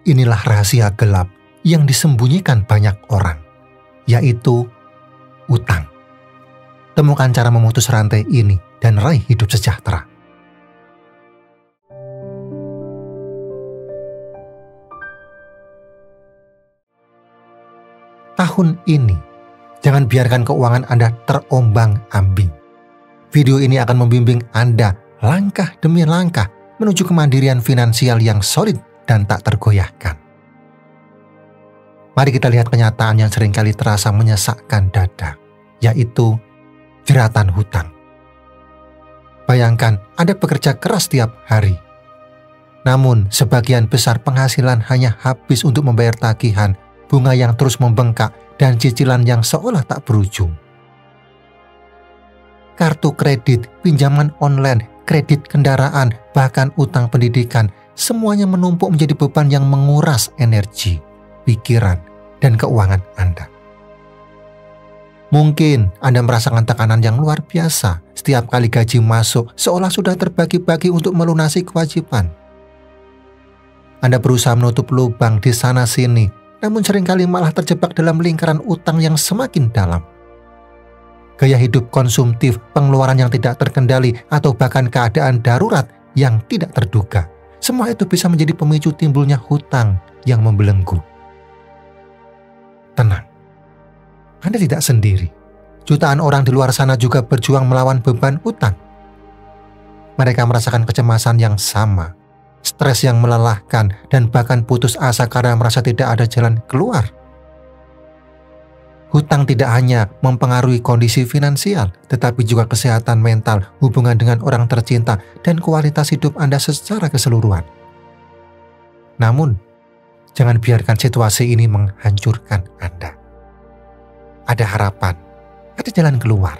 Inilah rahasia gelap yang disembunyikan banyak orang, yaitu utang. Temukan cara memutus rantai ini dan raih hidup sejahtera. Tahun ini, jangan biarkan keuangan Anda terombang-ambing. Video ini akan membimbing Anda langkah demi langkah menuju kemandirian finansial yang solid dan tak tergoyahkan. Mari kita lihat kenyataan yang seringkali terasa menyesakkan dada, yaitu jeratan hutang. Bayangkan Anda bekerja keras setiap hari, namun sebagian besar penghasilan hanya habis untuk membayar tagihan, bunga yang terus membengkak, dan cicilan yang seolah tak berujung. Kartu kredit, pinjaman online, kredit kendaraan, bahkan utang pendidikan, semuanya menumpuk menjadi beban yang menguras energi, pikiran, dan keuangan Anda. Mungkin Anda merasakan tekanan yang luar biasa setiap kali gaji masuk, seolah sudah terbagi-bagi untuk melunasi kewajiban. Anda berusaha menutup lubang di sana-sini, namun seringkali malah terjebak dalam lingkaran utang yang semakin dalam. Gaya hidup konsumtif, pengeluaran yang tidak terkendali, atau bahkan keadaan darurat yang tidak terduga. Semua itu bisa menjadi pemicu timbulnya hutang yang membelenggu. Tenang, Anda tidak sendiri. Jutaan orang di luar sana juga berjuang melawan beban hutang. Mereka merasakan kecemasan yang sama, stres yang melelahkan, dan bahkan putus asa karena merasa tidak ada jalan keluar. Hutang tidak hanya mempengaruhi kondisi finansial, tetapi juga kesehatan mental, hubungan dengan orang tercinta, dan kualitas hidup Anda secara keseluruhan. Namun, jangan biarkan situasi ini menghancurkan Anda. Ada harapan, ada jalan keluar.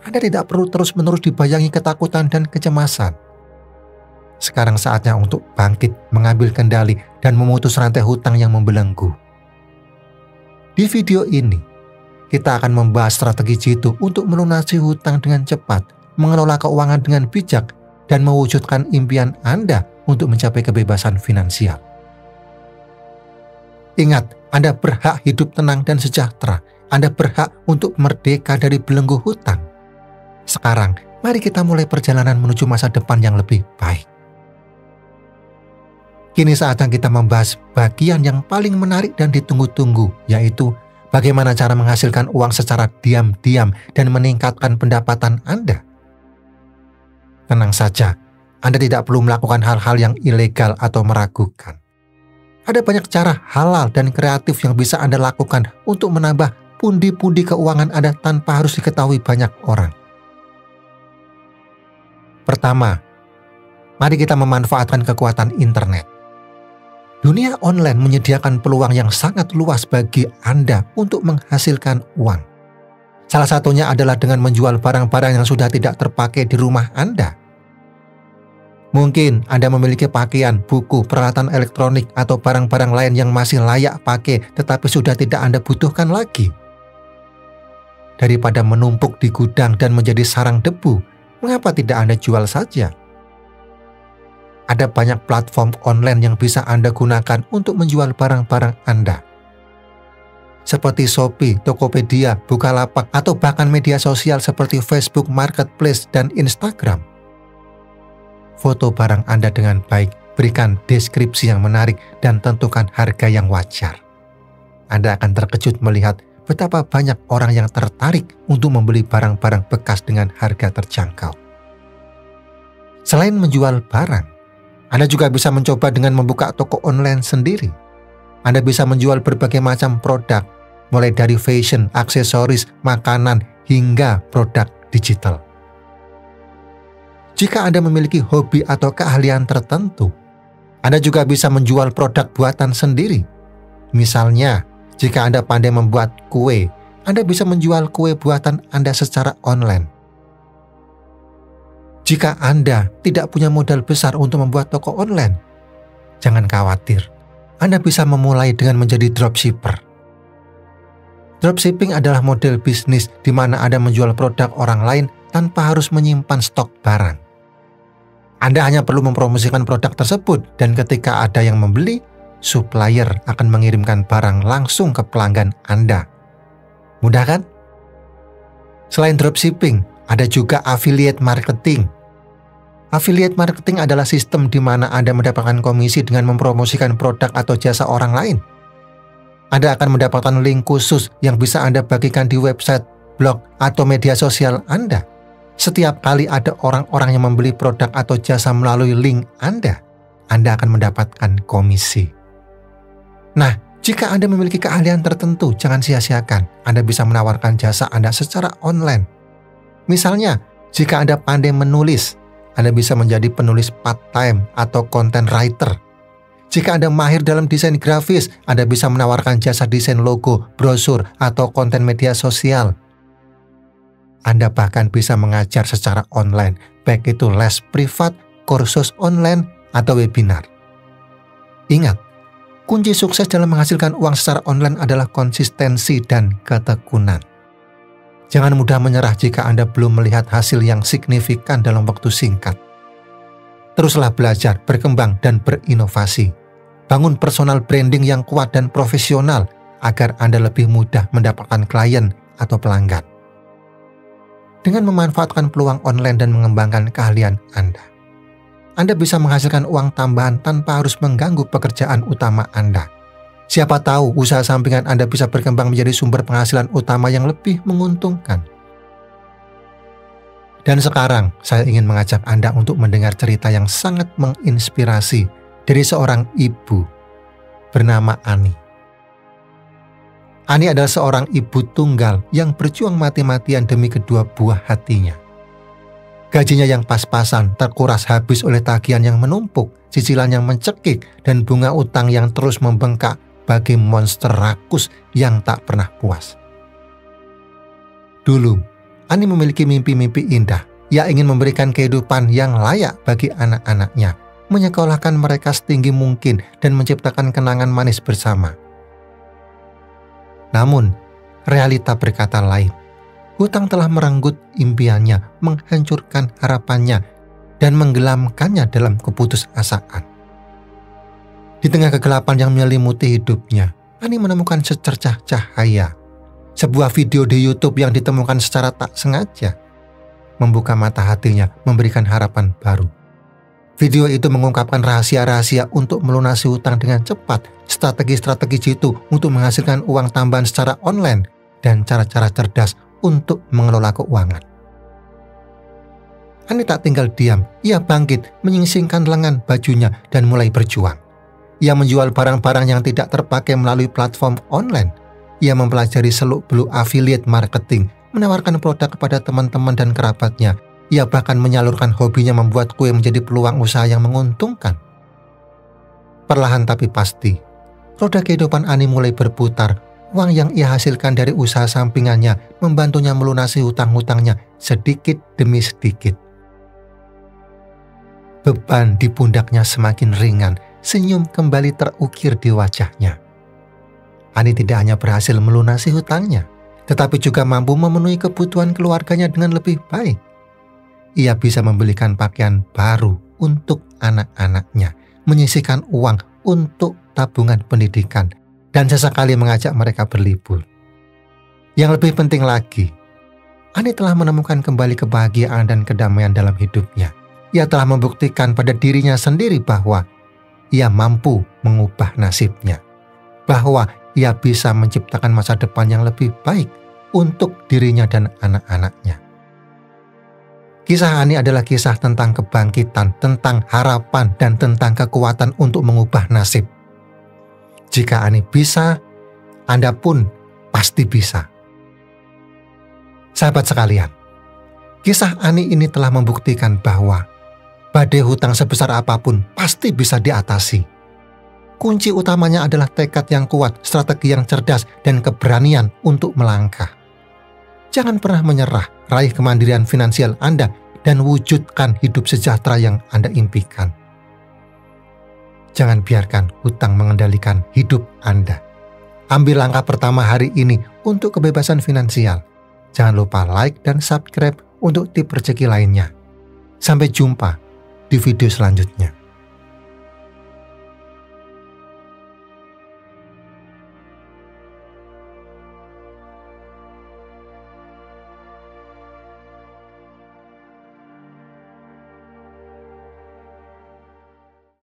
Anda tidak perlu terus-menerus dibayangi ketakutan dan kecemasan. Sekarang saatnya untuk bangkit, mengambil kendali, dan memutus rantai hutang yang membelenggu. Di video ini, kita akan membahas strategi jitu untuk melunasi hutang dengan cepat, mengelola keuangan dengan bijak, dan mewujudkan impian Anda untuk mencapai kebebasan finansial. Ingat, Anda berhak hidup tenang dan sejahtera. Anda berhak untuk merdeka dari belenggu hutang. Sekarang, mari kita mulai perjalanan menuju masa depan yang lebih baik. Kini saatnya kita membahas bagian yang paling menarik dan ditunggu-tunggu, yaitu bagaimana cara menghasilkan uang secara diam-diam dan meningkatkan pendapatan Anda. Tenang saja, Anda tidak perlu melakukan hal-hal yang ilegal atau meragukan. Ada banyak cara halal dan kreatif yang bisa Anda lakukan untuk menambah pundi-pundi keuangan Anda tanpa harus diketahui banyak orang. Pertama, mari kita memanfaatkan kekuatan internet. Dunia online menyediakan peluang yang sangat luas bagi Anda untuk menghasilkan uang. Salah satunya adalah dengan menjual barang-barang yang sudah tidak terpakai di rumah Anda. Mungkin Anda memiliki pakaian, buku, peralatan elektronik, atau barang-barang lain yang masih layak pakai tetapi sudah tidak Anda butuhkan lagi. Daripada menumpuk di gudang dan menjadi sarang debu, mengapa tidak Anda jual saja? Ada banyak platform online yang bisa Anda gunakan untuk menjual barang-barang Anda. Seperti Shopee, Tokopedia, Bukalapak, atau bahkan media sosial seperti Facebook Marketplace dan Instagram. Foto barang Anda dengan baik, berikan deskripsi yang menarik, dan tentukan harga yang wajar. Anda akan terkejut melihat betapa banyak orang yang tertarik untuk membeli barang-barang bekas dengan harga terjangkau. Selain menjual barang, Anda juga bisa mencoba dengan membuka toko online sendiri. Anda bisa menjual berbagai macam produk, mulai dari fashion, aksesoris, makanan, hingga produk digital. Jika Anda memiliki hobi atau keahlian tertentu, Anda juga bisa menjual produk buatan sendiri. Misalnya, jika Anda pandai membuat kue, Anda bisa menjual kue buatan Anda secara online. Jika Anda tidak punya modal besar untuk membuat toko online, jangan khawatir. Anda bisa memulai dengan menjadi dropshipper. Dropshipping adalah model bisnis di mana Anda menjual produk orang lain tanpa harus menyimpan stok barang. Anda hanya perlu mempromosikan produk tersebut, dan ketika ada yang membeli, supplier akan mengirimkan barang langsung ke pelanggan Anda. Mudah kan? Selain dropshipping, ada juga affiliate marketing. Affiliate marketing adalah sistem di mana Anda mendapatkan komisi dengan mempromosikan produk atau jasa orang lain. Anda akan mendapatkan link khusus yang bisa Anda bagikan di website, blog, atau media sosial Anda. Setiap kali ada orang-orang yang membeli produk atau jasa melalui link Anda akan mendapatkan komisi. Nah, jika Anda memiliki keahlian tertentu, jangan sia-siakan. Anda bisa menawarkan jasa Anda secara online. Misalnya, jika Anda pandai menulis, Anda bisa menjadi penulis part-time atau content writer. Jika Anda mahir dalam desain grafis, Anda bisa menawarkan jasa desain logo, brosur, atau konten media sosial. Anda bahkan bisa mengajar secara online, baik itu les privat, kursus online, atau webinar. Ingat, kunci sukses dalam menghasilkan uang secara online adalah konsistensi dan ketekunan. Jangan mudah menyerah jika Anda belum melihat hasil yang signifikan dalam waktu singkat. Teruslah belajar, berkembang, dan berinovasi. Bangun personal branding yang kuat dan profesional agar Anda lebih mudah mendapatkan klien atau pelanggan. Dengan memanfaatkan peluang online dan mengembangkan keahlian Anda bisa menghasilkan uang tambahan tanpa harus mengganggu pekerjaan utama Anda. Siapa tahu usaha sampingan Anda bisa berkembang menjadi sumber penghasilan utama yang lebih menguntungkan. Dan sekarang saya ingin mengajak Anda untuk mendengar cerita yang sangat menginspirasi dari seorang ibu bernama Ani. Ani adalah seorang ibu tunggal yang berjuang mati-matian demi kedua buah hatinya. Gajinya yang pas-pasan terkuras habis oleh tagihan yang menumpuk, cicilan yang mencekik, dan bunga utang yang terus membengkak bagi monster rakus yang tak pernah puas. Dulu, Ani memiliki mimpi-mimpi indah. Ia ingin memberikan kehidupan yang layak bagi anak-anaknya, menyekolahkan mereka setinggi mungkin, dan menciptakan kenangan manis bersama. Namun, realita berkata lain. Hutang telah merenggut impiannya, menghancurkan harapannya, dan menggelamkannya dalam keputusasaan. Di tengah kegelapan yang menyelimuti hidupnya, Ani menemukan secercah cahaya. Sebuah video di YouTube yang ditemukan secara tak sengaja membuka mata hatinya, memberikan harapan baru. Video itu mengungkapkan rahasia-rahasia untuk melunasi hutang dengan cepat, strategi-strategi jitu untuk menghasilkan uang tambahan secara online, dan cara-cara cerdas untuk mengelola keuangan. Ani tak tinggal diam. Ia bangkit, menyingsingkan lengan bajunya, dan mulai berjuang. Ia menjual barang-barang yang tidak terpakai melalui platform online. Ia mempelajari seluk-beluk affiliate marketing, menawarkan produk kepada teman-teman dan kerabatnya. Ia bahkan menyalurkan hobinya membuat kue menjadi peluang usaha yang menguntungkan. Perlahan tapi pasti, roda kehidupan Ani mulai berputar. Uang yang ia hasilkan dari usaha sampingannya membantunya melunasi hutang-hutangnya sedikit demi sedikit. Beban di pundaknya semakin ringan, senyum kembali terukir di wajahnya. Ani tidak hanya berhasil melunasi hutangnya, tetapi juga mampu memenuhi kebutuhan keluarganya dengan lebih baik. Ia bisa membelikan pakaian baru untuk anak-anaknya, menyisihkan uang untuk tabungan pendidikan, dan sesekali mengajak mereka berlibur. Yang lebih penting lagi, Ani telah menemukan kembali kebahagiaan dan kedamaian dalam hidupnya. Ia telah membuktikan pada dirinya sendiri bahwa ia mampu mengubah nasibnya, bahwa ia bisa menciptakan masa depan yang lebih baik untuk dirinya dan anak-anaknya. Kisah Ani adalah kisah tentang kebangkitan, tentang harapan, dan tentang kekuatan untuk mengubah nasib. Jika Ani bisa, Anda pun pasti bisa. Sahabat sekalian, kisah Ani ini telah membuktikan bahwa badai hutang sebesar apapun pasti bisa diatasi. Kunci utamanya adalah tekad yang kuat, strategi yang cerdas, dan keberanian untuk melangkah. Jangan pernah menyerah, raih kemandirian finansial Anda, dan wujudkan hidup sejahtera yang Anda impikan. Jangan biarkan hutang mengendalikan hidup Anda. Ambil langkah pertama hari ini untuk kebebasan finansial. Jangan lupa like dan subscribe untuk tips rezeki lainnya. Sampai jumpa di video selanjutnya.